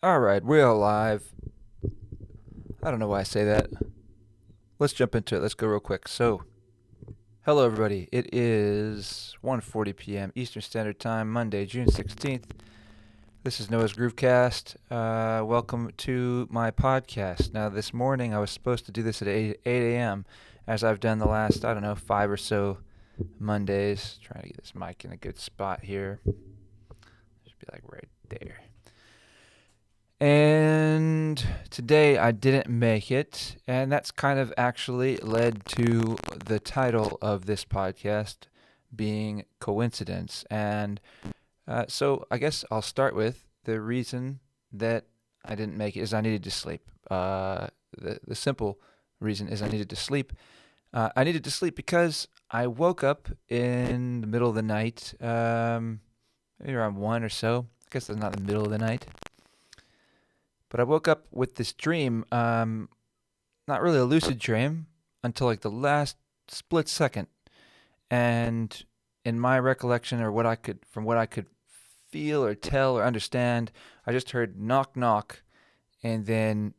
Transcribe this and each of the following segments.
All right, we're live. I don't know why I say that. Let's jump into it. Let's go real quick. So, hello everybody. It is 1:40 p.m. Eastern Standard Time, Monday, June 16th. This is Noah's Groovecast. Welcome to my podcast. Now, this morning I was supposed to do this at 8 a.m. as I've done the last, 5 or so Mondays. Trying to get this mic in a good spot here. Should be like right there. And today I didn't make it, and that's kind of actually led to the title of this podcast being Coincidence. And so I guess I'll start with the reason that I didn't make it is I needed to sleep. The simple reason is I needed to sleep. I needed to sleep because I woke up in the middle of the night, maybe around 1 or so. I guess it's not the middle of the night. But I woke up with this dream, not really a lucid dream, until like the last split second. And in my recollection, or from what I could feel or tell or understand, I just heard knock knock, and then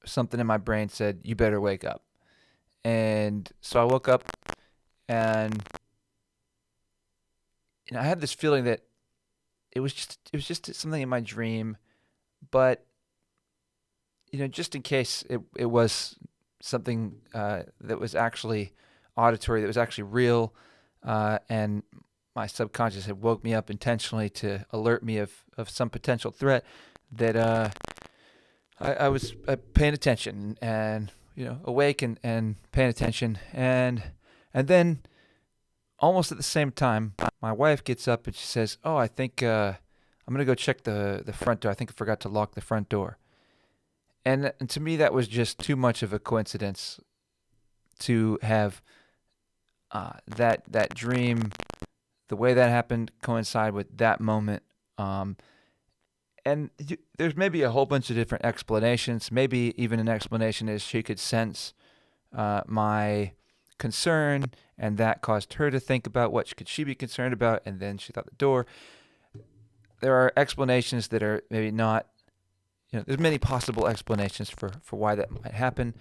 something in my brain said, "You better wake up." And so I woke up, and I had this feeling that it was just something in my dream, but just in case it was something that was actually auditory, that was actually real, and my subconscious had woke me up intentionally to alert me of some potential threat, that I was paying attention and, awake and paying attention. And then almost at the same time, my wife gets up and she says, "Oh, I think I'm going to go check the front door. I think I forgot to lock the front door." And to me, that was just too much of a coincidence to have that dream, the way that happened, coincide with that moment. There's maybe a whole bunch of different explanations. Maybe even an explanation is she could sense my concern, and that caused her to think about what could she be concerned about, and then she thought the door. There are explanations that are maybe not. There's many possible explanations for why that might happen,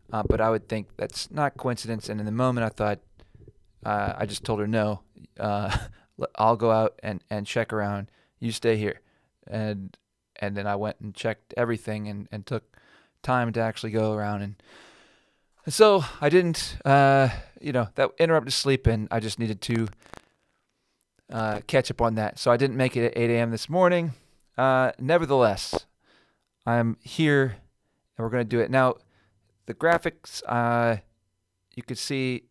but I would think that's not coincidence. And in the moment, I thought, I just told her, no, I'll go out and check around. You stay here. And then I went and checked everything and took time to actually go around. And so I didn't, that interrupted sleep, and I just needed to catch up on that. So I didn't make it at 8 a.m. this morning. Nevertheless, I'm here, and we're going to do it. Now, the graphics, you could see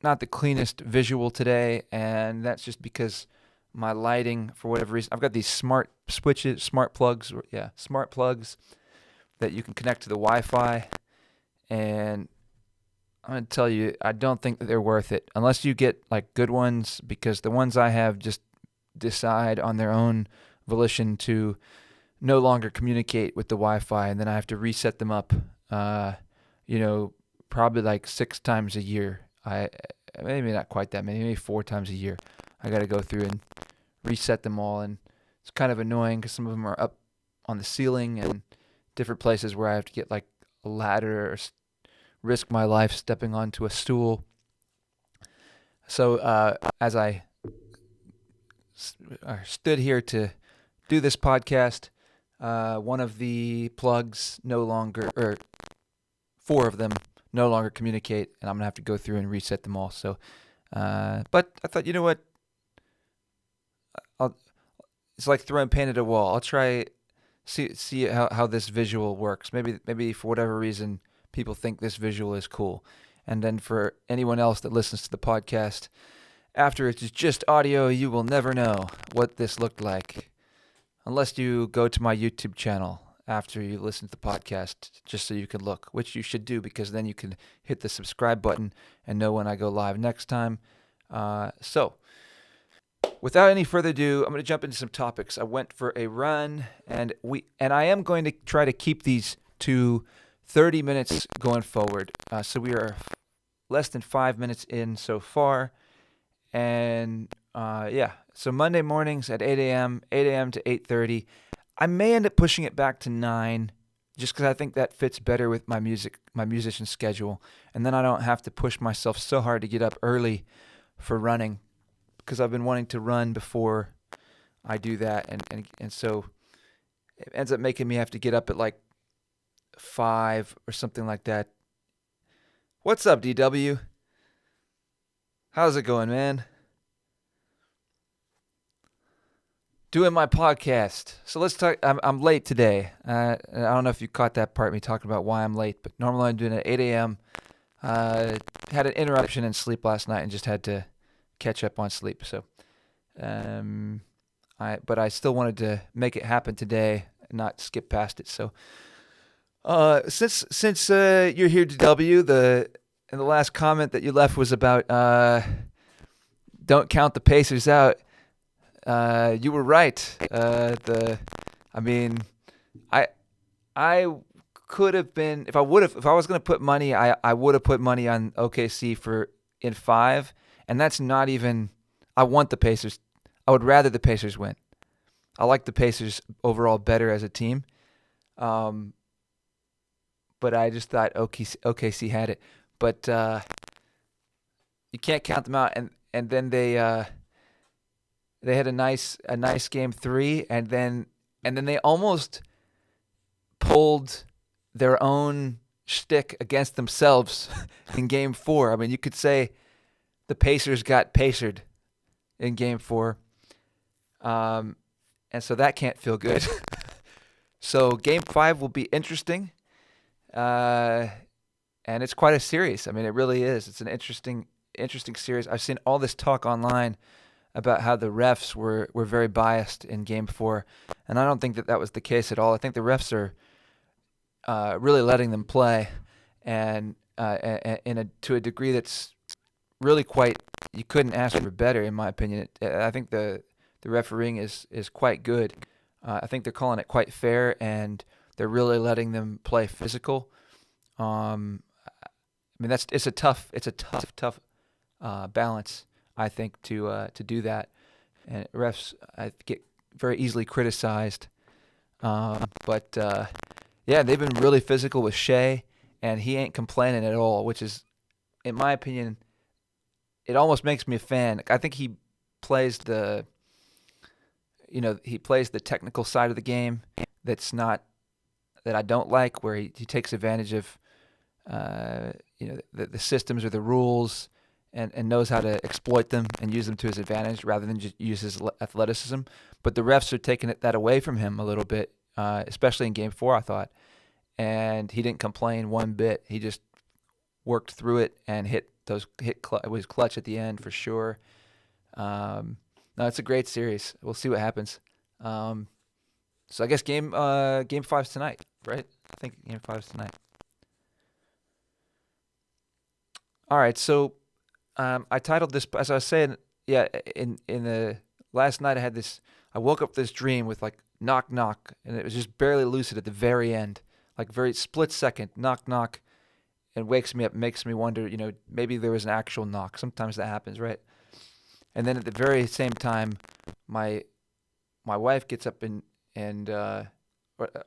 not the cleanest visual today, and that's just because my lighting, for whatever reason, I've got these smart plugs that you can connect to the Wi-Fi, and I'm going to tell you, I don't think that they're worth it, unless you get like good ones, because the ones I have just decide on their own volition to no longer communicate with the Wi-Fi, and then I have to reset them up, probably like 6 times a year. Maybe not quite that many, maybe 4 times a year. I got to go through and reset them all, and it's kind of annoying because some of them are up on the ceiling and different places where I have to get like a ladder or risk my life stepping onto a stool. So as I stood here to do this podcast, one of the plugs no longer, or 4 of them no longer communicate, and I'm going to have to go through and reset them all. So, but I thought, you know what? It's like throwing paint at a wall. I'll try see how this visual works. Maybe for whatever reason people think this visual is cool, and then for anyone else that listens to the podcast after it's just audio, you will never know what this looked like, unless you go to my YouTube channel after you listen to the podcast, just so you can look, which you should do, because then you can hit the subscribe button and know when I go live next time. So, without any further ado, I'm going to jump into some topics. I went for a run, and I am going to try to keep these to 30 minutes going forward. So we are less than 5 minutes in so far, and so Monday mornings at 8 a.m. to 8:30. I may end up pushing it back to 9, just because I think that fits better with my musician schedule, and then I don't have to push myself so hard to get up early for running, because I've been wanting to run before I do that, and so it ends up making me have to get up at like 5 or something like that. What's up, DW? How's it going, man? Doing my podcast. So let's talk. I'm late today. I don't know if you caught that part, me talking about why I'm late, but normally I'm doing it at 8 a.m. Had an interruption in sleep last night and just had to catch up on sleep. So, but I still wanted to make it happen today and not skip past it. So, since you're here, DW, and the last comment that you left was about don't count the Pacers out. You were right. I mean, I could have been if I was going to put money, I would have put money on OKC in 5, and that's not even. I want the Pacers. I would rather the Pacers win. I like the Pacers overall better as a team. But I just thought OKC had it. But you can't count them out, and then they had a nice game 3, and then they almost pulled their own shtick against themselves in game 4. I mean, you could say the Pacers got pacered in game 4, and so that can't feel good. So game 5 will be interesting, and it's quite a series. I mean, it really is. It's an interesting series. I've seen all this talk online about how the refs were very biased in Game 4, and I don't think that was the case at all. I think the refs are really letting them play, and to a degree that's really you couldn't ask for better, in my opinion. I think the refereeing is quite good. I think they're calling it quite fair, and they're really letting them play physical. I mean, it's a tough balance, I think, to do that. And refs get very easily criticized. But yeah, they've been really physical with Shea, and he ain't complaining at all, which is, in my opinion, it almost makes me a fan. I think he plays the technical side of the game that I don't like, where he takes advantage of the systems or the rules, and knows how to exploit them and use them to his advantage rather than just use his athleticism. But the refs are taking that away from him a little bit, especially in Game 4, I thought. And he didn't complain one bit. He just worked through it and it was clutch at the end for sure. No, it's a great series. We'll see what happens. So I guess Game 5's tonight, right? I think Game 5's tonight. All right, so I titled this, as I was saying, yeah, in the last night I woke up with this dream with like knock knock, and it was just barely lucid at the very end, like very split second, knock knock, and wakes me up, makes me wonder, maybe there was an actual knock. Sometimes that happens, right? And then at the very same time, my wife gets up and or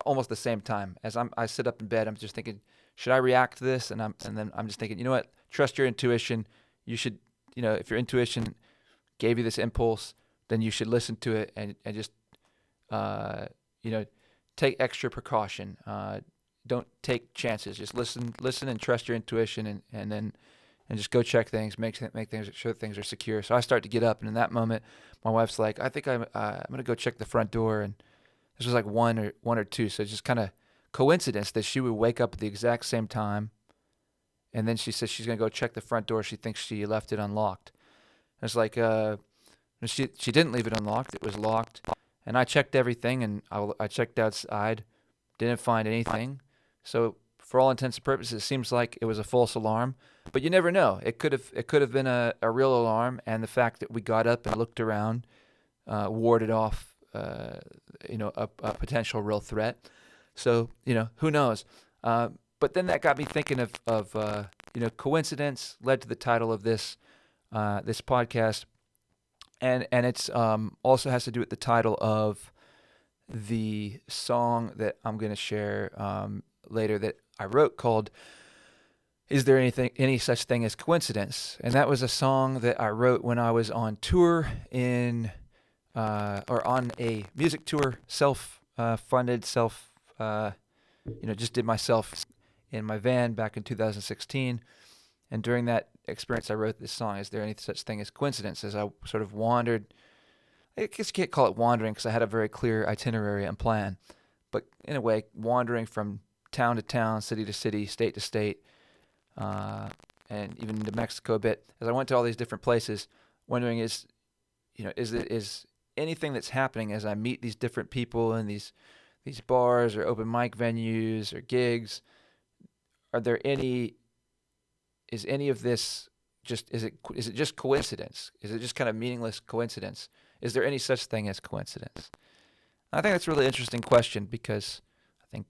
almost the same time as I sit up in bed, I'm just thinking, should I react to this? And then I'm just thinking, you know what? Trust your intuition. You should, if your intuition gave you this impulse, then you should listen to it and just, take extra precaution. Don't take chances. Just listen and trust your intuition, and just go check things, make sure things are secure. So I start to get up, and in that moment, my wife's like, I think I'm gonna go check the front door, and this was like one or two. So it's just kind of coincidence that she would wake up at the exact same time. And then she says she's going to go check the front door. She thinks she left it unlocked. And it's like, she didn't leave it unlocked. It was locked. And I checked everything, and I checked outside. Didn't find anything. So for all intents and purposes, it seems like it was a false alarm. But you never know. It could have been a real alarm. And the fact that we got up and looked around warded off, a potential real threat. So, who knows? But then that got me thinking of coincidence led to the title of this podcast, and it's also has to do with the title of the song that I'm going to share later that I wrote called "Is There Any Such Thing as Coincidence?" And that was a song that I wrote when I was on tour or on a music tour, self-funded, just did myself in my van back in 2016. And during that experience, I wrote this song, "Is There Any Such Thing as Coincidence?" As I sort of wandered. I guess you can't call it wandering because I had a very clear itinerary and plan. But in a way, wandering from town to town, city to city, state to state, and even into Mexico a bit. As I went to all these different places, wondering is anything that's happening as I meet these different people in these bars or open mic venues or gigs, is any of this is it just coincidence? Is it just kind of meaningless coincidence? Is there any such thing as coincidence? I think that's a really interesting question because I think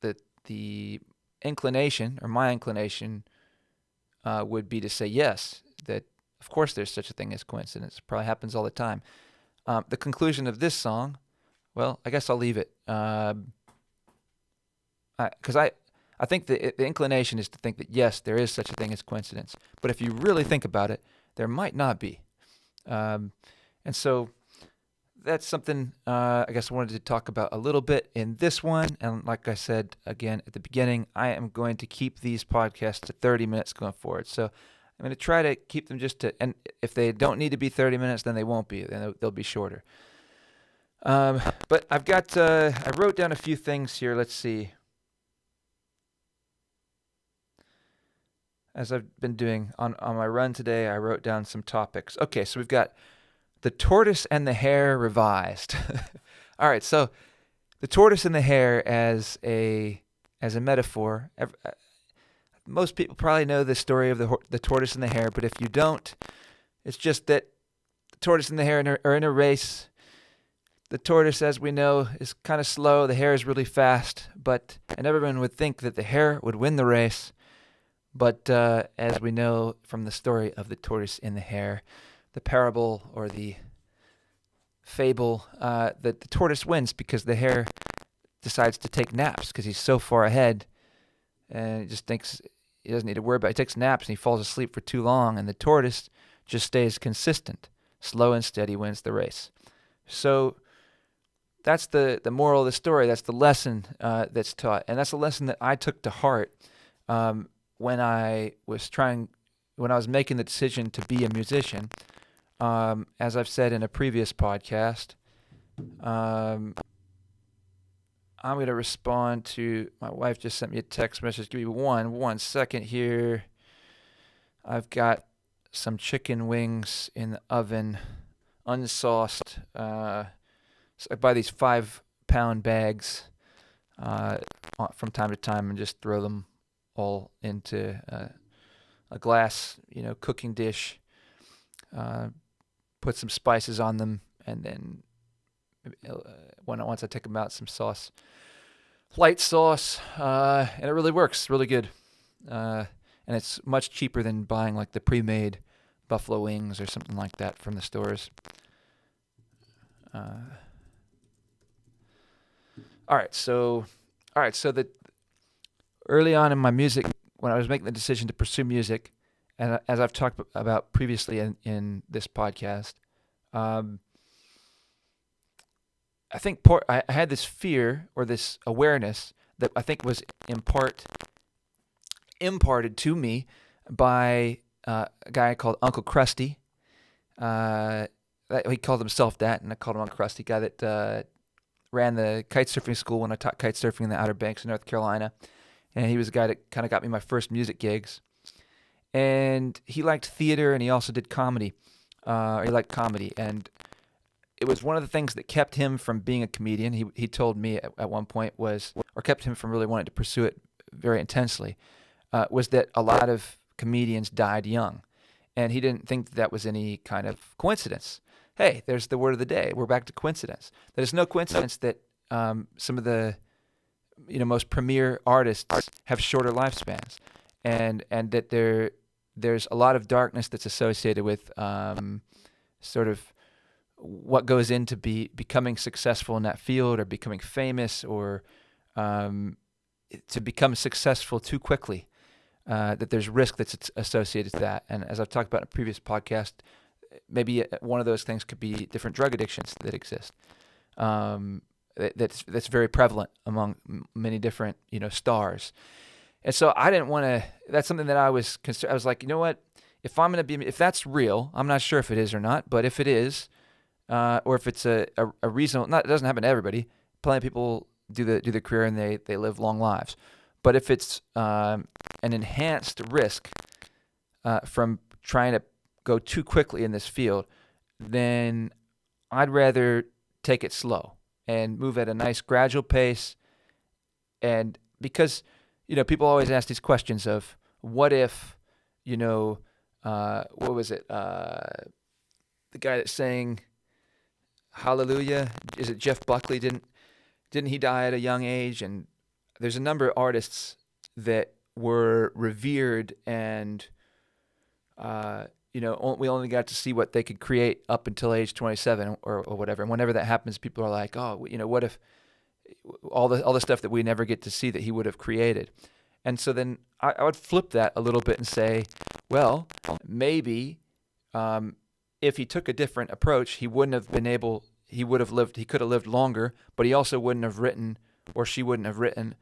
that the inclination, or my inclination, would be to say yes, that of course there's such a thing as coincidence. It probably happens all the time. The conclusion of this song, well, I guess I'll leave it. Because I think the inclination is to think that yes, there is such a thing as coincidence. But if you really think about it, there might not be. And so that's something I guess I wanted to talk about a little bit in this one. And like I said again at the beginning, I am going to keep these podcasts to 30 minutes going forward. So I'm going to try to keep them and if they don't need to be 30 minutes, then they won't be. Then they'll be shorter. But I've got, I wrote down a few things here. Let's see. As I've been doing on my run today, I wrote down some topics. Okay, so we've got the tortoise and the hare revised. All right, so the tortoise and the hare as a metaphor. Most people probably know the story of the tortoise and the hare, but if you don't, it's just that the tortoise and the hare are in a race. The tortoise, as we know, is kind of slow. The hare is really fast, and everyone would think that the hare would win the race. But as we know from the story of the tortoise and the hare, the parable or the fable, that the tortoise wins because the hare decides to take naps because he's so far ahead and he just thinks he doesn't need to worry about it. He takes naps and he falls asleep for too long, and the tortoise just stays consistent. Slow and steady wins the race. So that's the moral of the story. That's the lesson that's taught. And that's a lesson that I took to heart when I was making the decision to be a musician. As I've said in a previous podcast, I'm going to respond to, my wife just sent me a text message. Give me one second here. I've got some chicken wings in the oven, unsauced. So I buy these 5-pound bags from time to time and just throw them all into a glass, cooking dish. Put some spices on them, and then once I take them out, some sauce, light sauce, and it really works, really good. And it's much cheaper than buying like the pre-made buffalo wings or something like that from the stores. All right, so the early on in my music, when I was making the decision to pursue music, and as I've talked about previously in this podcast, I think I had this fear or this awareness that I think was imparted to me by a guy called Uncle Krusty. He called himself that, and I called him Uncle Krusty, guy that ran the kite surfing school when I taught kite surfing in the Outer Banks of North Carolina. And he was a guy that kind of got me my first music gigs. And he liked theater, and he also did comedy. He liked comedy. And it was one of the things that kept him from being a comedian. He told me at one point or kept him from really wanting to pursue it very intensely, was that a lot of comedians died young. And he didn't think that was any kind of coincidence. Hey, there's the word of the day. We're back to coincidence. There's no coincidence that some of the most premier artists have shorter lifespans, and that there's a lot of darkness that's associated with sort of what goes into becoming successful in that field, or becoming famous, or to become successful too quickly. That there's risk that's associated to that. And as I've talked about in a previous podcast, maybe one of those things could be different drug addictions that exist. That's very prevalent among many different stars. And so I didn't want to. That's something that I was concerned. I was like, you know what? If that's real, I'm not sure if it is or not, but if it is, or if it's a reasonable, it doesn't happen to everybody. Plenty of people do the career and they live long lives. But if it's an enhanced risk from trying to go too quickly in this field, then I'd rather take it slow and move at a nice gradual pace. And because, people always ask these questions of what if, what was it? The guy that sang Hallelujah, is it Jeff Buckley? Didn't he die at a young age? And there's a number of artists that were revered and, we only got to see what they could create up until age 27 or whatever. And whenever that happens, people are like, oh, what if all the stuff that we never get to see that he would have created? And so then I would flip that a little bit and say, well, maybe if he took a different approach, he could have lived longer, but he also wouldn't have written, or she wouldn't have written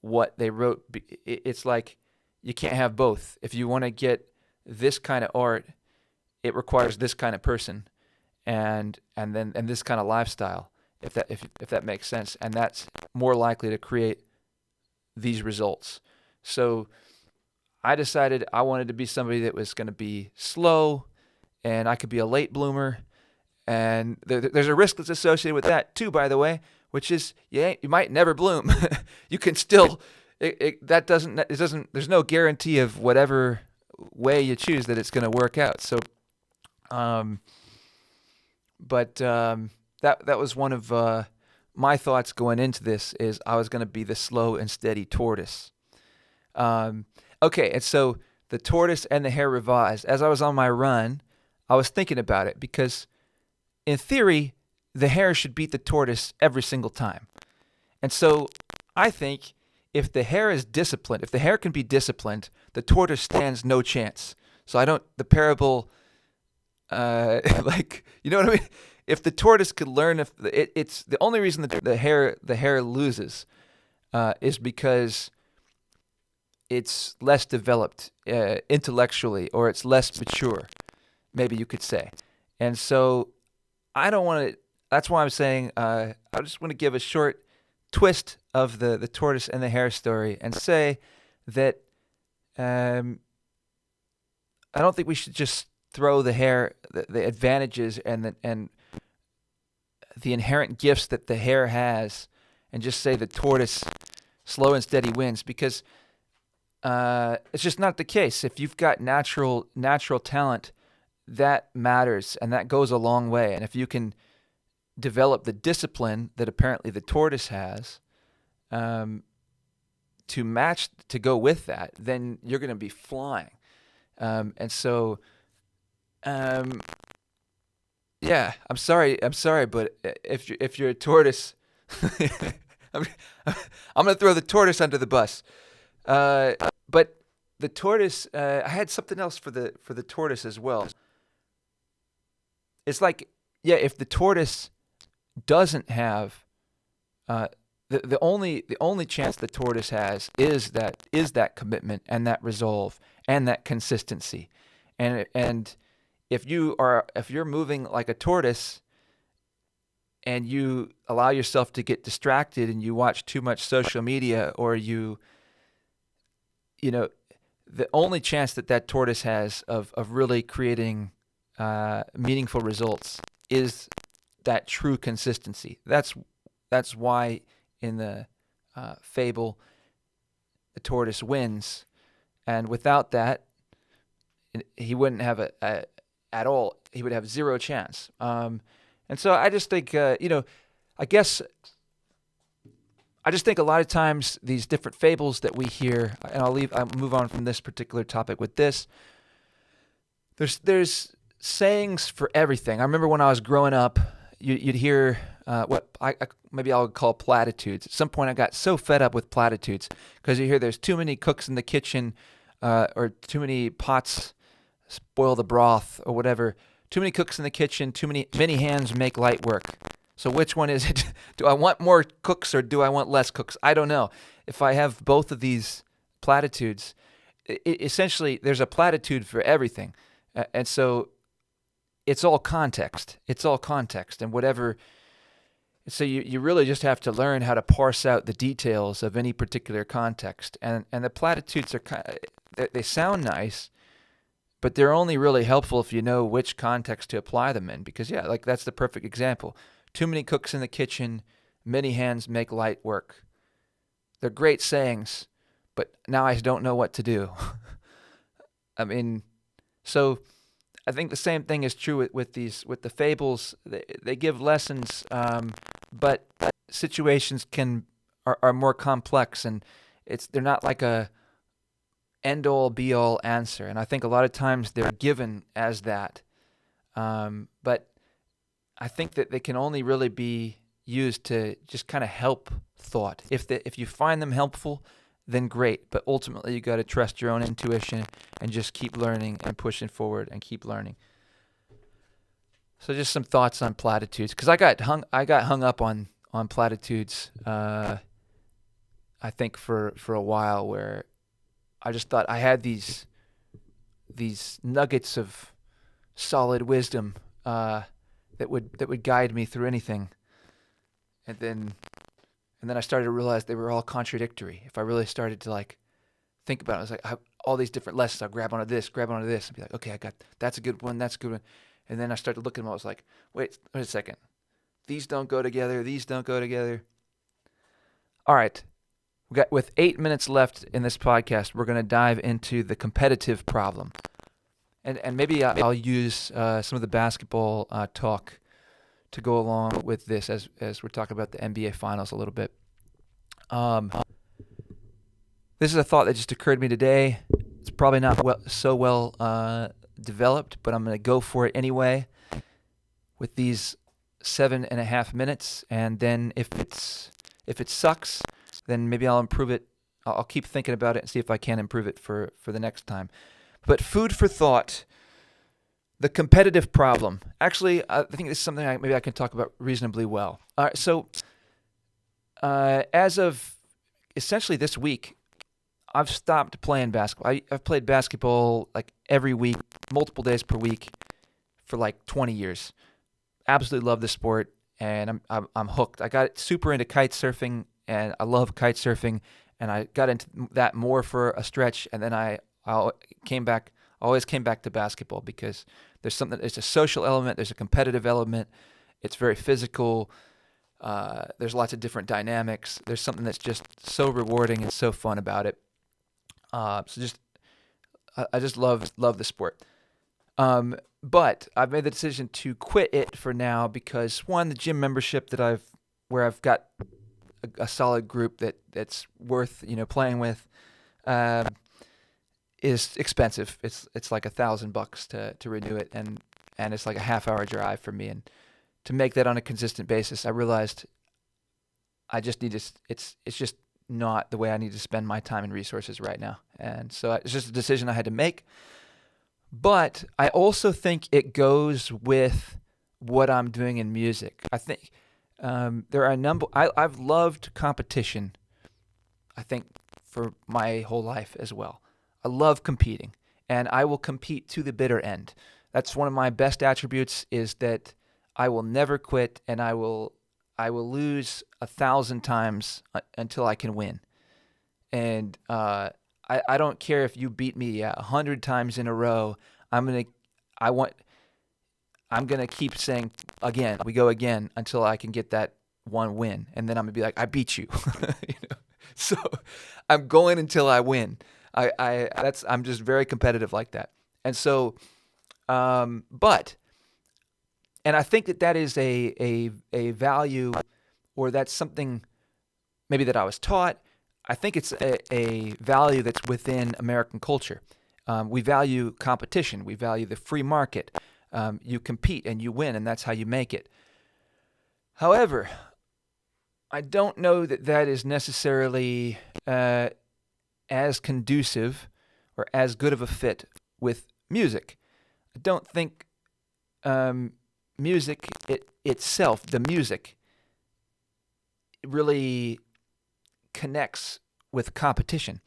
what they wrote. It's like you can't have both. If you want to get this kind of art, it requires this kind of person, and this kind of lifestyle. If that makes sense, and that's more likely to create these results. So I decided I wanted to be somebody that was going to be slow, and I could be a late bloomer. And there's a risk that's associated with that too, by the way, which is you might never bloom. You can still there's no guarantee of whatever way you choose that it's going to work out. So, that was one of my thoughts going into this, is I was going to be the slow and steady tortoise. Okay, and so the tortoise and the hare revised. As I was on my run, I was thinking about it, because in theory, the hare should beat the tortoise every single time. And so I think if the hare is disciplined, if the hare can be disciplined, the tortoise stands no chance. So the parable, you know what I mean? If the tortoise could learn, it's the only reason that the hare loses is because it's less developed intellectually, or it's less mature, maybe you could say. And so I don't want to. That's why I'm saying I just want to give a short twist of the tortoise and the hare story, and say that I don't think we should just throw the hare the advantages and the inherent gifts that the hare has, and just say the tortoise slow and steady wins, because it's just not the case. If you've got natural talent, that matters, and that goes a long way. And if you can develop the discipline that apparently the tortoise has to go with that, then you're going to be flying. And so, yeah, I'm sorry, but if you're a tortoise, I'm going to throw the tortoise under the bus. But the tortoise, I had something else for the tortoise as well. It's like, yeah, if the tortoise doesn't have the only chance the tortoise has is that commitment and that resolve and that consistency, and if you're moving like a tortoise and you allow yourself to get distracted and you watch too much social media, or the only chance that tortoise has of really creating meaningful results is that true consistency. That's why in the fable the tortoise wins, and without that he wouldn't have at all. He would have zero chance. And so I just think I just think a lot of times these different fables that we hear, and I'll move on from this particular topic with this. There's sayings for everything. I remember when I was growing up, you'd hear maybe I'll call platitudes. At some point, I got so fed up with platitudes because you hear there's too many cooks in the kitchen, or too many pots spoil the broth, or whatever. Too many cooks in the kitchen, many hands make light work. So which one is it? Do I want more cooks or do I want less cooks? I don't know. If I have both of these platitudes, essentially there's a platitude for everything. And so it's all context. It's all context. And whatever. So you really just have to learn how to parse out the details of any particular context. And the platitudes they sound nice, but they're only really helpful if you know which context to apply them in. Because, yeah, like that's the perfect example. Too many cooks in the kitchen, many hands make light work. They're great sayings, but now I don't know what to do. I mean, so I think the same thing is true with the fables. They give lessons, but situations are more complex, and they're not like a end-all be-all answer. And I think a lot of times they're given as that, but I think that they can only really be used to just kind of help thought. If you find them helpful, then great. But ultimately, you got to trust your own intuition and just keep learning and pushing forward and keep learning. So just some thoughts on platitudes, because I got hung up on platitudes. I think for a while, where I just thought I had these nuggets of solid wisdom that would guide me through anything, and then I started to realize they were all contradictory. If I really started to like think about it, I was like, all these different lessons. I'll grab onto this, and be like, okay, that's a good one, that's a good one. And then I started looking at them. I was like, wait a second, these don't go together. All right. With 8 minutes left in this podcast, we're going to dive into the competitive problem. And maybe I'll use some of the basketball talk to go along with this as we're talking about the NBA Finals a little bit. This is a thought that just occurred to me today. It's probably not so well developed, but I'm going to go for it anyway with these 7.5 minutes. And then if it sucks, then maybe I'll improve it. I'll keep thinking about it and see if I can improve it for the next time. But food for thought, the competitive problem. Actually, I think this is something maybe I can talk about reasonably well. All right, so as of essentially this week, I've stopped playing basketball. I've played basketball like every week, multiple days per week for like 20 years. Absolutely love the sport, and I'm hooked. I got super into kite surfing, and I love kite surfing, and I got into that more for a stretch, and then I always came back to basketball because there's a social element, there's a competitive element, it's very physical, there's lots of different dynamics, there's something that's just so rewarding and so fun about it. I just love the sport. But I've made the decision to quit it for now because, one, the gym membership where I've got a solid group that's worth playing with, is expensive. It's like $1,000 to renew it, and it's like a half-hour drive for me. And to make that on a consistent basis, I realized I just need to. It's just not the way I need to spend my time and resources right now. And so it's just a decision I had to make. But I also think it goes with what I'm doing in music. I think there are a number. I've loved competition, I think, for my whole life as well. I love competing, and I will compete to the bitter end. That's one of my best attributes, is that I will never quit, and I will lose 1,000 times until I can win. And I don't care if you beat me 100 times in a row. I'm gonna keep saying again. We go again until I can get that one win, and then I'm gonna be like, I beat you. So I'm going until I win. I'm just very competitive like that. And so, and I think that is a value, or that's something maybe that I was taught. I think it's a value that's within American culture. We value competition. We value the free market. You compete and you win, and that's how you make it. However, I don't know that that is necessarily as conducive or as good of a fit with music. I don't think music itself, the music, really connects with competition.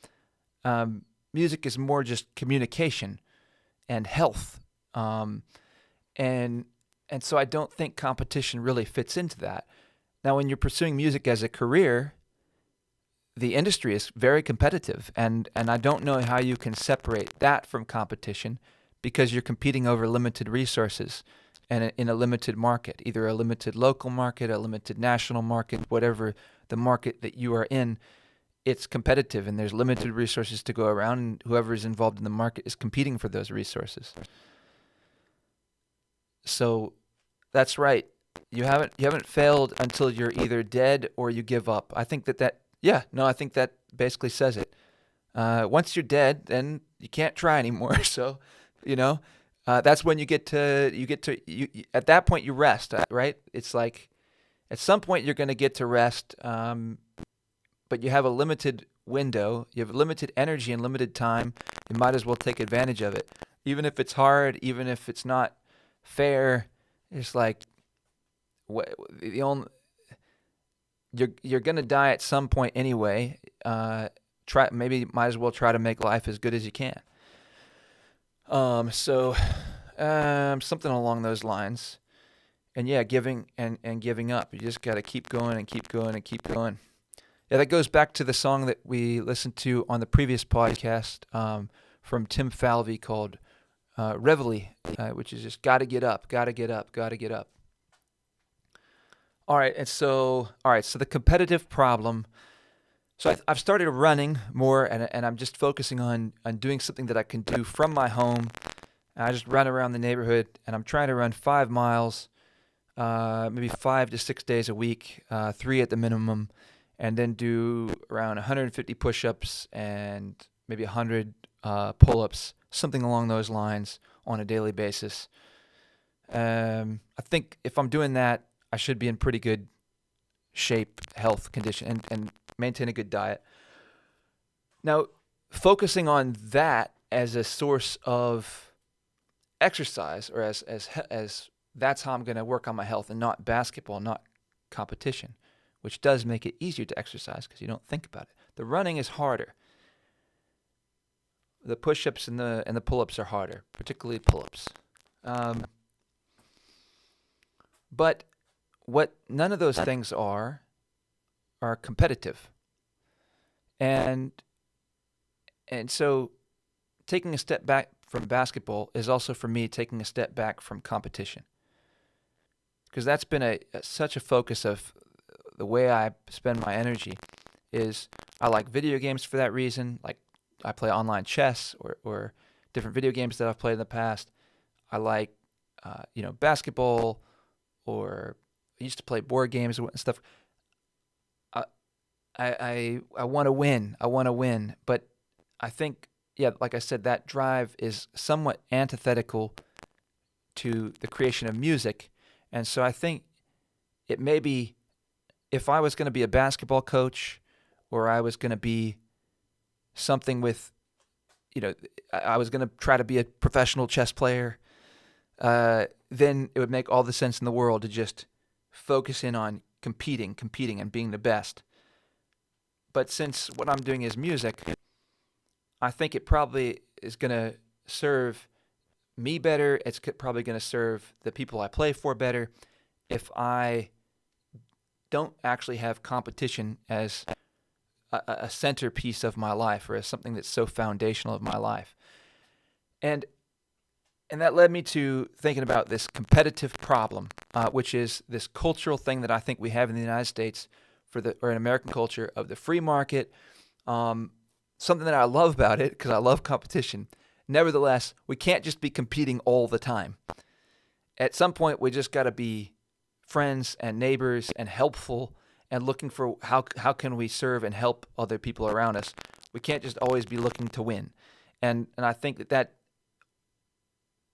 Music is more just communication and health, and so I don't think competition really fits into that. Now, when you're pursuing music as a career, the industry is very competitive, and I don't know how you can separate that from competition because you're competing over limited resources and in a limited market, either a limited local market, a limited national market, whatever the market that you are in. It's competitive, and there's limited resources to go around, and whoever is involved in the market is competing for those resources. So that's right. You haven't failed until you're either dead or you give up. I think I think that basically says it. Once you're dead, then you can't try anymore. So, that's when you at that point you rest, right? It's like at some point you're going to get to rest, but you have a limited window. You have limited energy and limited time. You might as well take advantage of it, even if it's hard, even if it's not fair. It's like you're gonna die at some point anyway. Might as well try to make life as good as you can. Something along those lines. And yeah, giving and giving up. You just got to keep going and keep going and keep going. Yeah, that goes back to the song that we listened to on the previous podcast from Tim Falvey called Reveille, which is just got to get up, got to get up, got to get up. All right, so the competitive problem. So I've started running more, and I'm just focusing on doing something that I can do from my home. I just run around the neighborhood, and I'm trying to run 5 miles, maybe 5 to 6 days a week, 3 at the minimum, and then do around 150 push-ups and maybe 100 pull-ups, something along those lines on a daily basis. I think if I'm doing that, I should be in pretty good shape, health, condition, and maintain a good diet. Now, focusing on that as a source of exercise, or as that's how I'm going to work on my health, and not basketball, not competition, which does make it easier to exercise because you don't think about it. The running is harder. The push-ups and the pull-ups are harder, particularly pull-ups. But what none of those things are competitive. And so taking a step back from basketball is also for me taking a step back from competition. Because that's been such a focus of the way I spend my energy. Is I like video games for that reason. Like I play online chess or different video games that I've played in the past. I like basketball, or I used to play board games and stuff. I want to win. I want to win. But I think, like I said, that drive is somewhat antithetical to the creation of music. And so I think it may be, if I was going to be a basketball coach, or I was going to be something with, I was going to try to be a professional chess player, then it would make all the sense in the world to just focus in on competing and being the best. But since what I'm doing is music, I think it probably is going to serve me better. It's probably going to serve the people I play for better if I don't actually have competition as a centerpiece of my life, or as something that's so foundational of my life. And that led me to thinking about this competitive problem, which is this cultural thing that I think we have in the United States or in American culture, of the free market. Something that I love about it, because I love competition. Nevertheless, we can't just be competing all the time. At some point, we just got to be friends and neighbors and helpful, and looking for how can we serve and help other people around us. We can't just always be looking to win. And I think that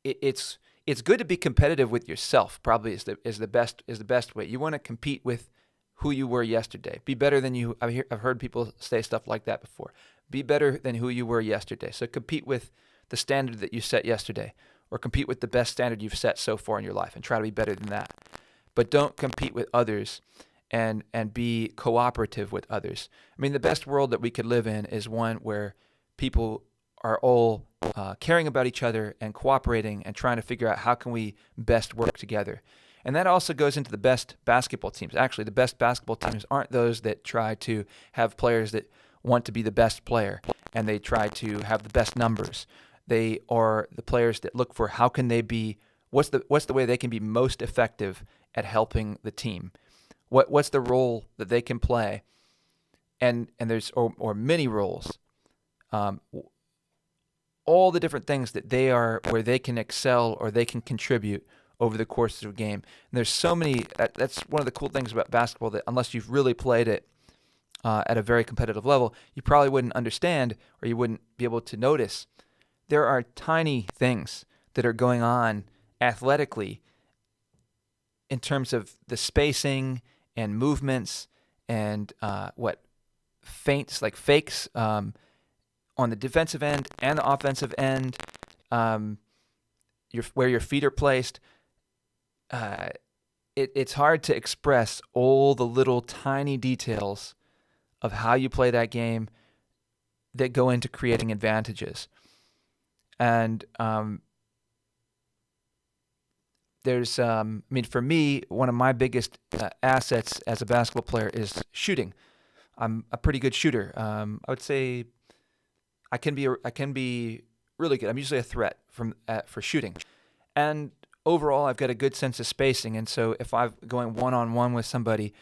it's it's good to be competitive with yourself. Probably is the best way. You want to compete with who you were yesterday. Be better than you. I've heard people say stuff like that before. Be better than who you were yesterday. So compete with the standard that you set yesterday, or compete with the best standard you've set so far in your life, and try to be better than that. But don't compete with others, and be cooperative with others. I mean, the best world that we could live in is one where people are all caring about each other and cooperating and trying to figure out how can we best work together. And that also goes into the best basketball teams. Actually, the best basketball teams aren't those that try to have players that want to be the best player and they try to have the best numbers. They are the players that look for how can they be, what's the way they can be most effective at helping the team. What's the role that they can play? And there's or many roles. All the different things that they are where they can excel or they can contribute over the course of a game. And there's so many. That's one of the cool things about basketball, that unless you've really played it at a very competitive level, you probably wouldn't understand, or you wouldn't be able to notice. There are tiny things that are going on athletically in terms of the spacing and movements and feints, like fakes on the defensive end and the offensive end, where your feet are placed. It's hard to express all the little tiny details of how you play that game that go into creating advantages. And there's, for me, one of my biggest assets as a basketball player is shooting. I'm a pretty good shooter. I would say I can be really good. I'm usually a threat for shooting, and overall, I've got a good sense of spacing. And so, if I'm going one-on-one with somebody,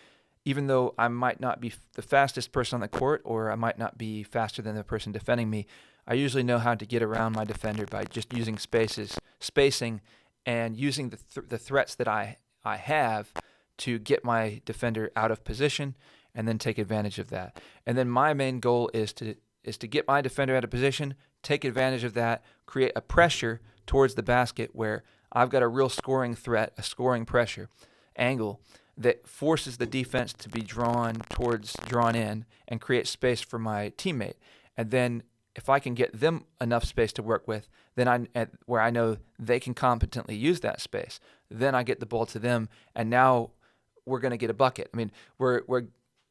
even though I might not be the fastest person on the court, or I might not be faster than the person defending me, I usually know how to get around my defender by just using spacing, and using the threats that I have to get my defender out of position, and then take advantage of that. And then my main goal is to get my defender out of position, take advantage of that, create a pressure towards the basket where I've got a real scoring threat, a scoring pressure angle that forces the defense to be drawn in and create space for my teammate. And then if I can get them enough space to work with, then where I know they can competently use that space, then I get the ball to them, and now we're going to get a bucket. I mean,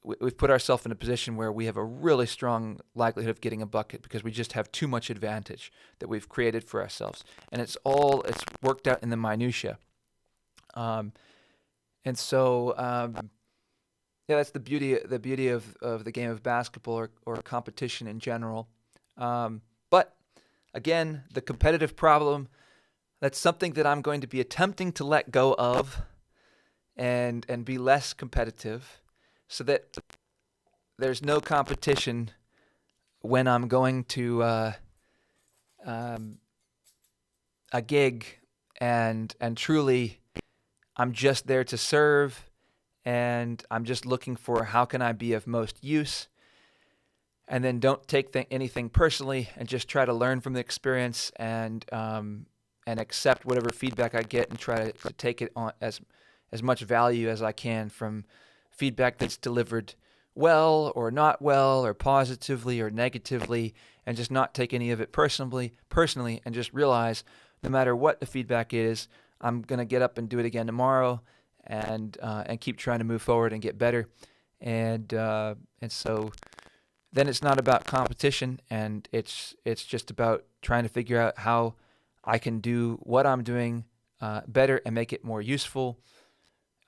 we've put ourselves in a position where we have a really strong likelihood of getting a bucket because we just have too much advantage that we've created for ourselves, and it's worked out in the minutia. And so, that's the beauty of the game of basketball or competition in general. But again, the competitive problem, that's something that I'm going to be attempting to let go of and be less competitive, so that there's no competition when I'm going to a gig and truly I'm just there to serve, and I'm just looking for how can I be of most use, and then don't take anything personally and just try to learn from the experience and accept whatever feedback I get and try to take it on as much value as I can from feedback that's delivered well or not well or positively or negatively, and just not take any of it personally, and just realize no matter what the feedback is, I'm going to get up and do it again tomorrow and keep trying to move forward and get better. And so then it's not about competition, and it's just about trying to figure out how I can do what I'm doing better and make it more useful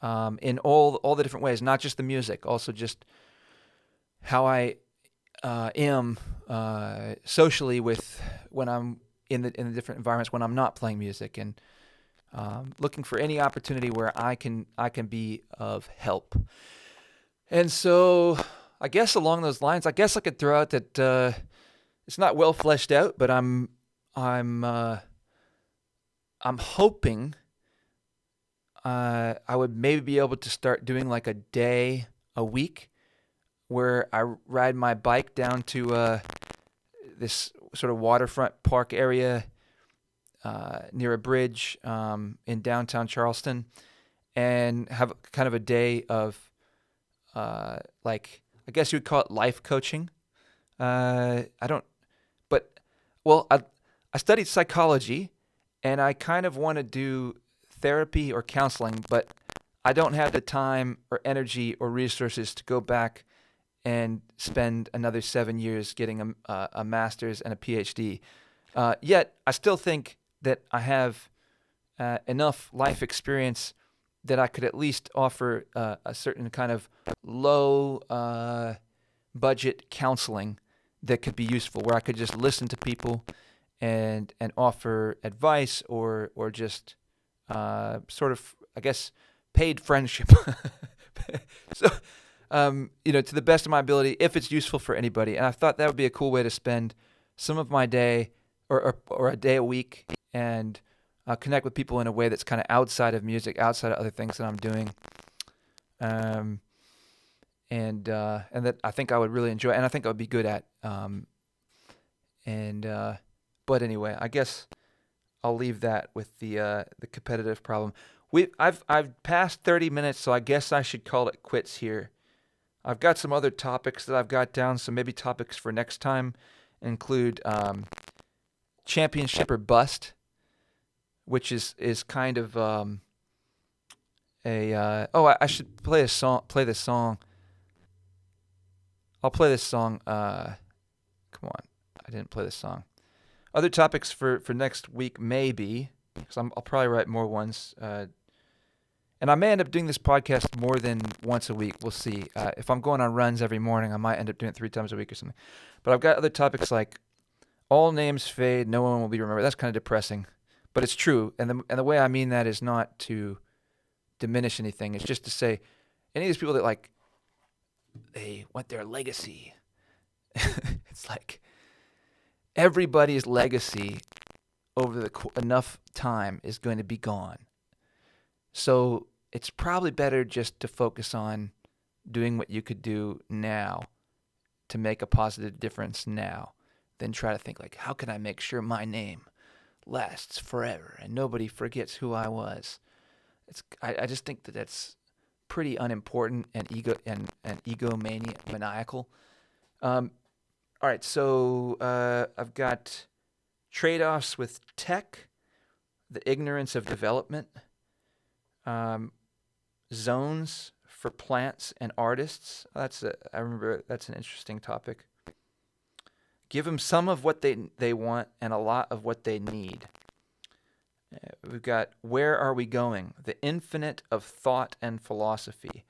in all the different ways, not just the music, also just how I am socially when I'm in the different environments when I'm not playing music, and looking for any opportunity where I can be of help. And so I guess along those lines, I guess I could throw out that it's not well fleshed out, but I'm hoping I would maybe be able to start doing like a day a week where I ride my bike down to this sort of waterfront park area near a bridge in downtown Charleston, and have kind of a day of like, I guess you would call it life coaching. I don't, but well, I studied psychology, and I kind of want to do therapy or counseling, but I don't have the time or energy or resources to go back and spend another 7 years getting a master's and a PhD. Yet, I still think that I have enough life experience that I could at least offer a certain kind of low budget counseling that could be useful, where I could just listen to people and offer advice or just sort of, I guess, paid friendship. So, to the best of my ability, if it's useful for anybody. And I thought that would be a cool way to spend some of my day or a day a week and connect with people in a way that's kind of outside of music, outside of other things that I'm doing. And that I think I would really enjoy, and I think I would be good at. But anyway, I guess I'll leave that with the competitive problem. I've passed 30 minutes, so I guess I should call it quits here. I've got some other topics that I've got down, so maybe topics for next time include championship or bust, which is kind of I should play this song. I'll play this song. Come on, I didn't play this song. Other topics for next week, maybe, because I'll probably write more ones. And I may end up doing this podcast more than once a week. We'll see. If I'm going on runs every morning, I might end up doing it 3 times a week or something. But I've got other topics like all names fade, no one will be remembered. That's kind of depressing, but it's true. And the way I mean that is not to diminish anything. It's just to say, any of these people that like, they want their legacy. It's like everybody's legacy over enough time is going to be gone. So it's probably better just to focus on doing what you could do now to make a positive difference now than try to think like, how can I make sure my name lasts forever and nobody forgets who I was? I just think that's pretty unimportant and egomaniacal. All right, so I've got trade-offs with tech, the ignorance of development, zones for plants and artists. I remember that's an interesting topic. Give them some of what they want and a lot of what they need. We've got where are we going? The infinite of thought and philosophy.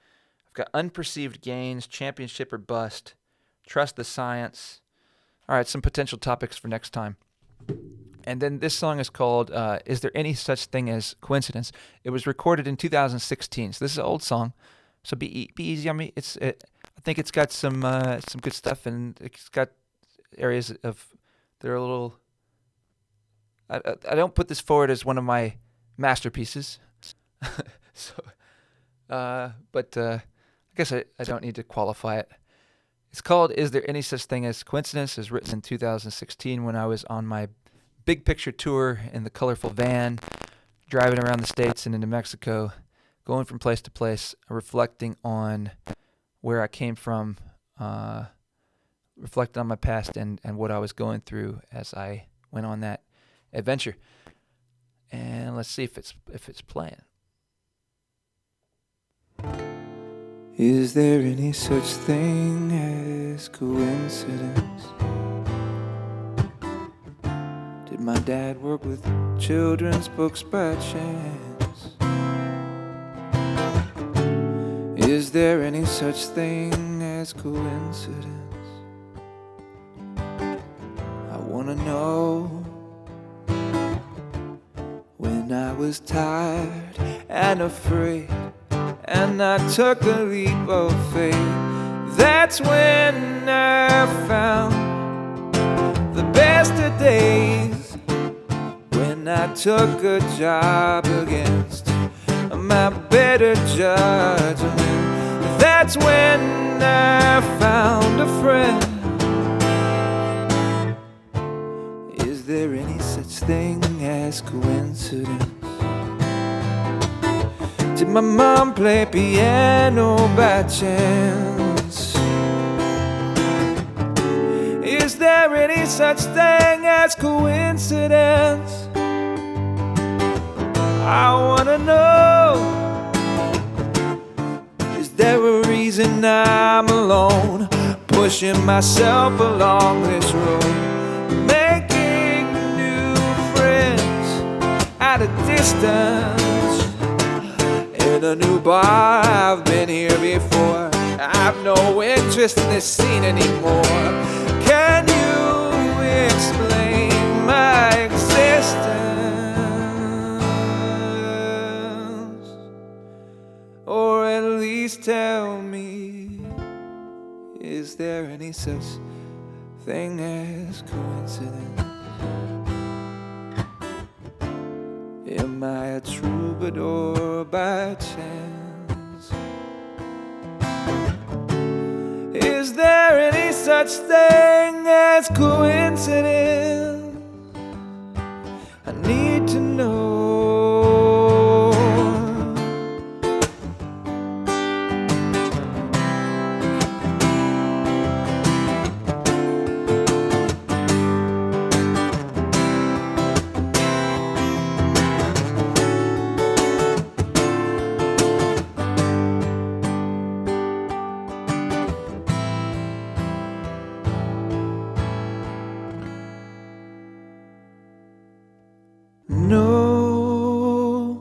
I've got unperceived gains, championship or bust, trust the science. All right, some potential topics for next time. And then this song is called Is There Any Such Thing as Coincidence? It was recorded in 2016, so this is an old song. So be easy on me. I think it's got some good stuff, and it's got areas of that are a little. I don't put this forward as one of my masterpieces, but I guess I don't need to qualify it. It's called Is There Any Such Thing as Coincidence? It was written in 2016 when I was on my big picture tour in the colorful van, driving around the States and into Mexico, going from place to place, reflecting on where I came from, reflecting on my past and what I was going through as I went on that adventure. And let's see if it's playing. Is there any such thing as coincidence? Did my dad work with children's books by chance? Is there any such thing as coincidence? I wanna know. When I was tired and afraid, and I took a leap of faith, that's when I found the best of days. When I took a job against my better judgment, that's when I found a friend. Is there any such thing as as coincidence? Did my mom play piano by chance? Is there any such thing as coincidence? I wanna know, is there a reason I'm alone, pushing myself along this road, making new friends at a distance? In a new bar, I've been here before, I've no interest in this scene anymore. Can you explain my existence? Or at least tell me, is there any such thing as coincidence? Am I a troubadour by chance? Is there any such thing as coincidence? I need to know. No,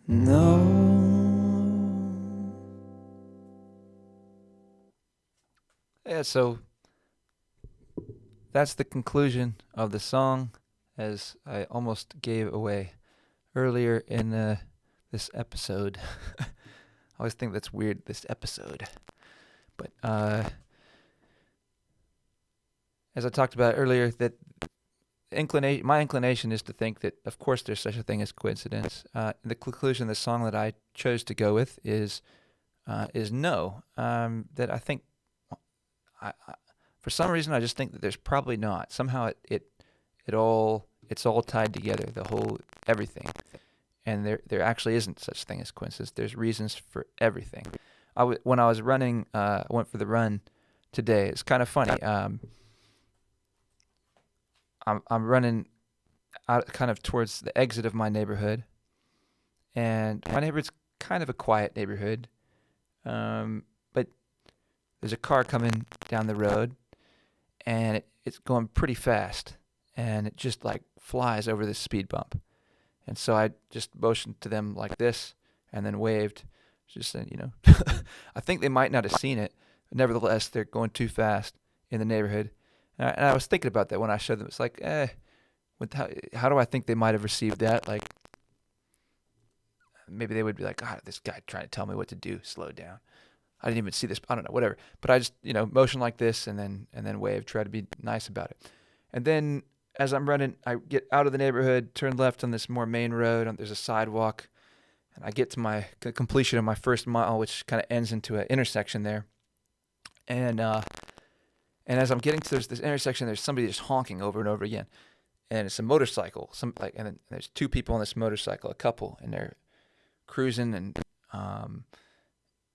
no. Yeah, so that's the conclusion of the song, as I almost gave away earlier in this episode. I always think that's weird, this episode. But as I talked about earlier, that my inclination is to think that, of course, there's such a thing as coincidence. The conclusion of the song that I chose to go with is no. That I think, for some reason, I just think that there's probably not. Somehow it's all tied together, the whole everything, and there actually isn't such thing as coincidence. There's reasons for everything. When I was running, I went for the run today. It's kind of funny. I'm running out kind of towards the exit of my neighborhood, and my neighborhood's kind of a quiet neighborhood, but there's a car coming down the road, and it's going pretty fast, and it just like flies over this speed bump, and so I just motioned to them like this, and then waved, just saying, I think they might not have seen it, but nevertheless, they're going too fast in the neighborhood. And I was thinking about that when I showed them. It's like, how do I think they might have received that? Like, maybe they would be like, God, this guy trying to tell me what to do. Slow down. I didn't even see this. I don't know, whatever. But I just, motion like this and then wave, try to be nice about it. And then as I'm running, I get out of the neighborhood, turn left on this more main road. There's a sidewalk, and I get to my completion of my first mile, which kind of ends into an intersection there. And as I'm getting to this intersection, there's somebody just honking over and over again, and it's a motorcycle. And then there's two people on this motorcycle, a couple, and they're cruising, and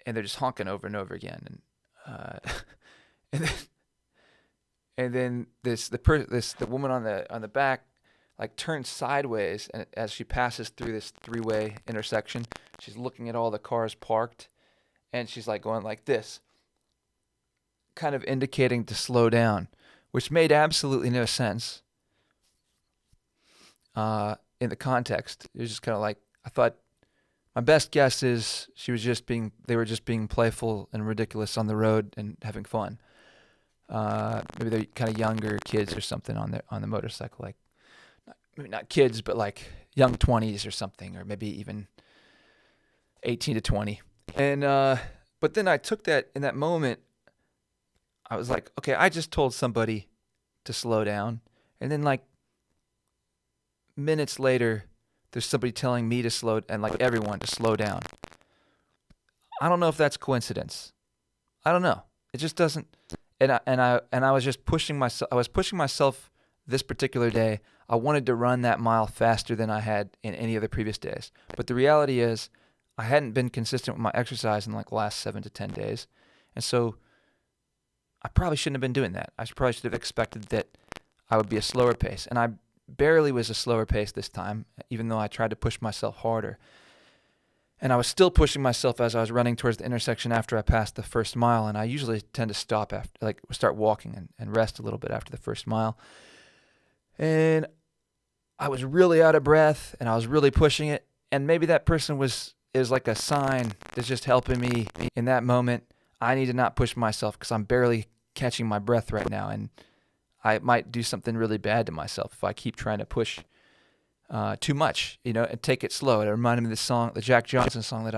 they're just honking over and over again, and then the woman on the back like turns sideways, and as she passes through this three-way intersection, she's looking at all the cars parked, and she's like going like this, kind of indicating to slow down, which made absolutely no sense in the context. It was just kind of like, I thought, my best guess is they were just being playful and ridiculous on the road and having fun. Maybe they're kind of younger kids or something on the motorcycle, like maybe not kids, but like young 20s or something, or maybe even 18 to 20. And but then I took that in that moment. I was like, okay, I just told somebody to slow down, and then like minutes later, there's somebody telling me to slow, and like everyone to slow down. I don't know if that's coincidence. I don't know. it just doesn't. And I was just pushing myself. I was pushing myself this particular day. I wanted to run that mile faster than I had in any of the previous days. But the reality is, I hadn't been consistent with my exercise in like the last 7 to 10 days, and so I probably shouldn't have been doing that. I probably should have expected that I would be a slower pace, and I barely was a slower pace this time, even though I tried to push myself harder. And I was still pushing myself as I was running towards the intersection after I passed the first mile. And I usually tend to stop after, like, start walking and rest a little bit after the first mile. And I was really out of breath, and I was really pushing it. And maybe that person is like a sign that's just helping me in that moment. I need to not push myself because I'm barely catching my breath right now, and I might do something really bad to myself if I keep trying to push too much, and take it slow. It reminded me of the song, the Jack Johnson song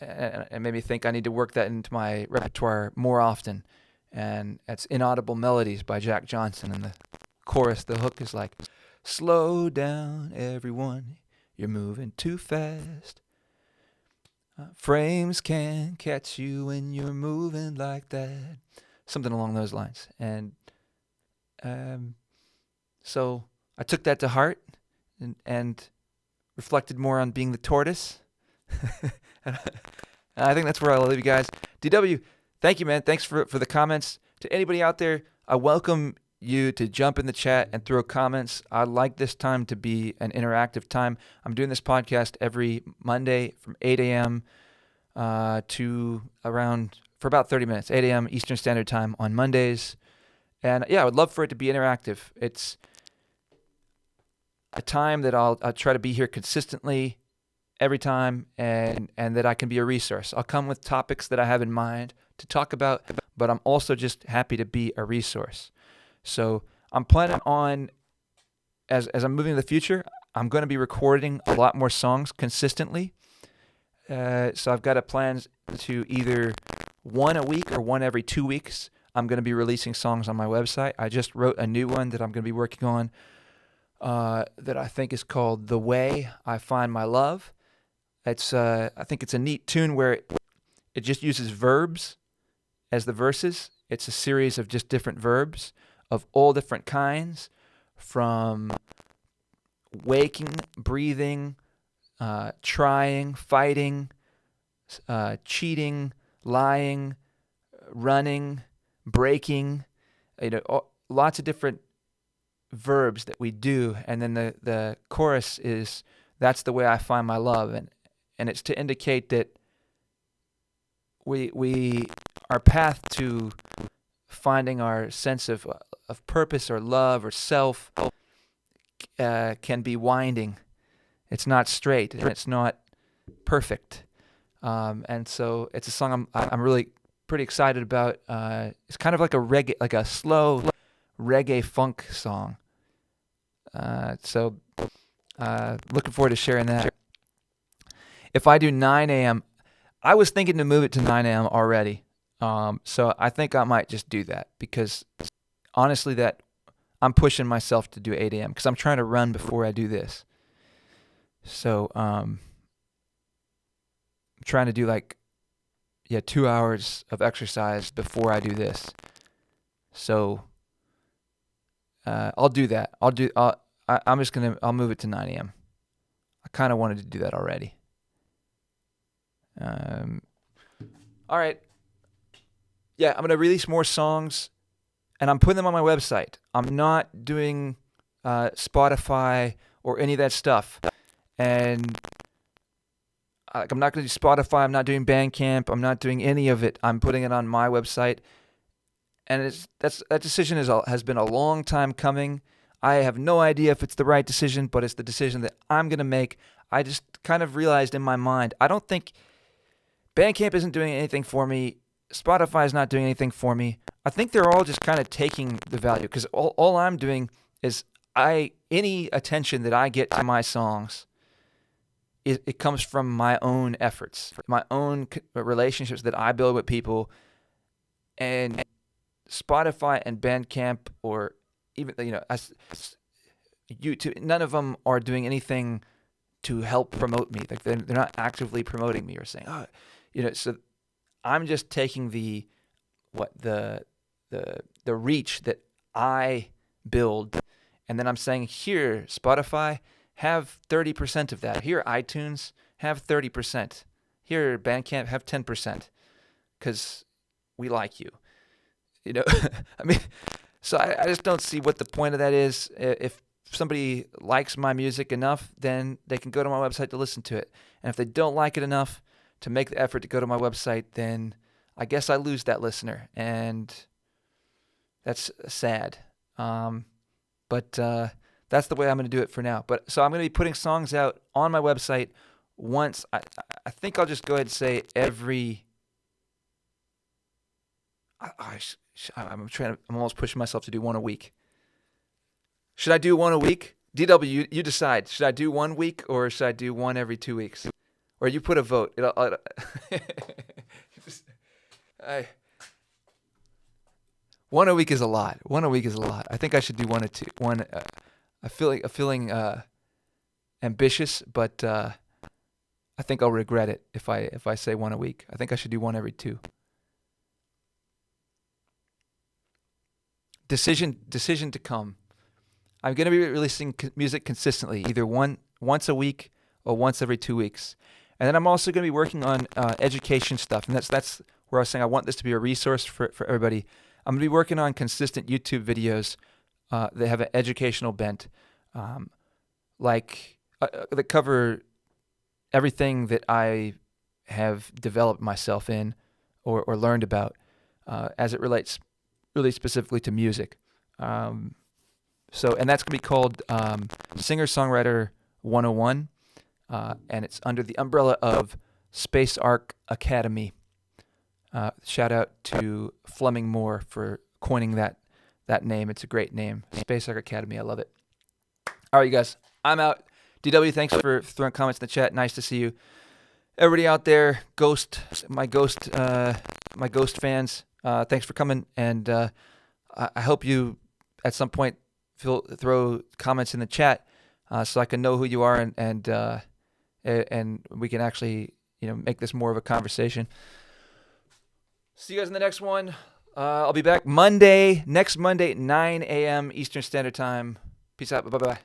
and made me think I need to work that into my repertoire more often. And it's Inaudible Melodies by Jack Johnson. And the chorus, the hook is like, slow down, everyone, you're moving too fast. Frames can catch you when you're moving like that. Something along those lines. And so I took that to heart. And reflected more on being the tortoise. And I think that's where I'll leave you guys. DW, thank you, man. Thanks for the comments. To anybody out there, I welcome you to jump in the chat and throw comments. I'd like this time to be an interactive time. I'm doing this podcast every Monday from 8 a.m. To around, for about 30 minutes, 8 a.m. Eastern Standard Time on Mondays. And yeah, I would love for it to be interactive. It's a time that I'll try to be here consistently every time, and that I can be a resource. I'll come with topics that I have in mind to talk about, but I'm also just happy to be a resource. So I'm planning on, as I'm moving to the future, I'm going to be recording a lot more songs consistently. So I've got a plan to either one a week or one every 2 weeks. I'm going to be releasing songs on my website. I just wrote a new one that I'm going to be working on. That I think is called The Way I Find My Love. I think it's a neat tune where it just uses verbs as the verses. It's a series of just different verbs of all different kinds, from waking, breathing, trying, fighting, cheating, lying, running, breaking, lots of different verbs that we do. And then the chorus is, that's the way I find my love. And it's to indicate that our path to finding our sense of purpose or love or self can be winding. It's not straight and it's not perfect. And so it's a song I'm really pretty excited about. It's kind of like a reggae, like a slow reggae funk song. So looking forward to sharing that. If I do 9 a.m., I was thinking to move it to 9 a.m. already. So I think I might just do that, because honestly, that I'm pushing myself to do 8 a.m. because I'm trying to run before I do this. So I'm trying to do 2 hours of exercise before I do this. So I'll do that. I'll move it to 9 a.m. I kind of wanted to do that already. All right. Yeah, I'm going to release more songs, and I'm putting them on my website. I'm not doing Spotify or any of that stuff. And I'm not going to do Spotify. I'm not doing Bandcamp. I'm not doing any of it. I'm putting it on my website. And that decision has been a long time coming. I have no idea if it's the right decision, but it's the decision that I'm going to make. I just kind of realized in my mind, I don't think Bandcamp isn't doing anything for me. Spotify is not doing anything for me. I think they're all just kind of taking the value, because all I'm doing is any attention that I get to my songs, it comes from my own efforts, my own relationships that I build with people. And Spotify and Bandcamp, or even YouTube, none of them are doing anything to help promote me. They're not actively promoting me or saying, so I'm just taking the what the reach that I build, and then I'm saying, here, Spotify, have 30% of that. Here, iTunes, have 30%. Here, Bandcamp, have 10%, because we like you. You know, I mean, so I just don't see what the point of that is. If somebody likes my music enough, then they can go to my website to listen to it. And if they don't like it enough to make the effort to go to my website, then I guess I lose that listener. And that's sad. But that's the way I'm going to do it for now. So I'm going to be putting songs out on my website once. I think I'll just go ahead and say every. I'm almost pushing myself to do one a week. Should I do one a week? DW, you decide. Should I do 1 week or should I do one every 2 weeks? Or you put a vote. One a week is a lot. One a week is a lot. I think I should do one or two. I'm feeling ambitious, but I think I'll regret it if I say one a week. I think I should do one every 2. Decision to come. I'm going to be releasing music consistently, either once a week or once every 2 weeks. And then I'm also going to be working on education stuff, and that's where I was saying I want this to be a resource for everybody. I'm going to be working on consistent YouTube videos that have an educational bent, that cover everything that I have developed myself in or learned about as it relates really specifically to music. And that's going to be called Singer-Songwriter 101, and it's under the umbrella of Space Arc Academy. Shout out to Fleming Moore for coining that name. It's a great name. Space Arc Academy. I love it. All right, you guys. I'm out. DW, thanks for throwing comments in the chat. Nice to see you. Everybody out there, my ghost fans, thanks for coming. And I hope you, at some point, throw comments in the chat so I can know who you are and we can actually make this more of a conversation. See you guys in the next one. I'll be back next Monday at 9 a.m. Eastern Standard Time. Peace out. Bye-bye.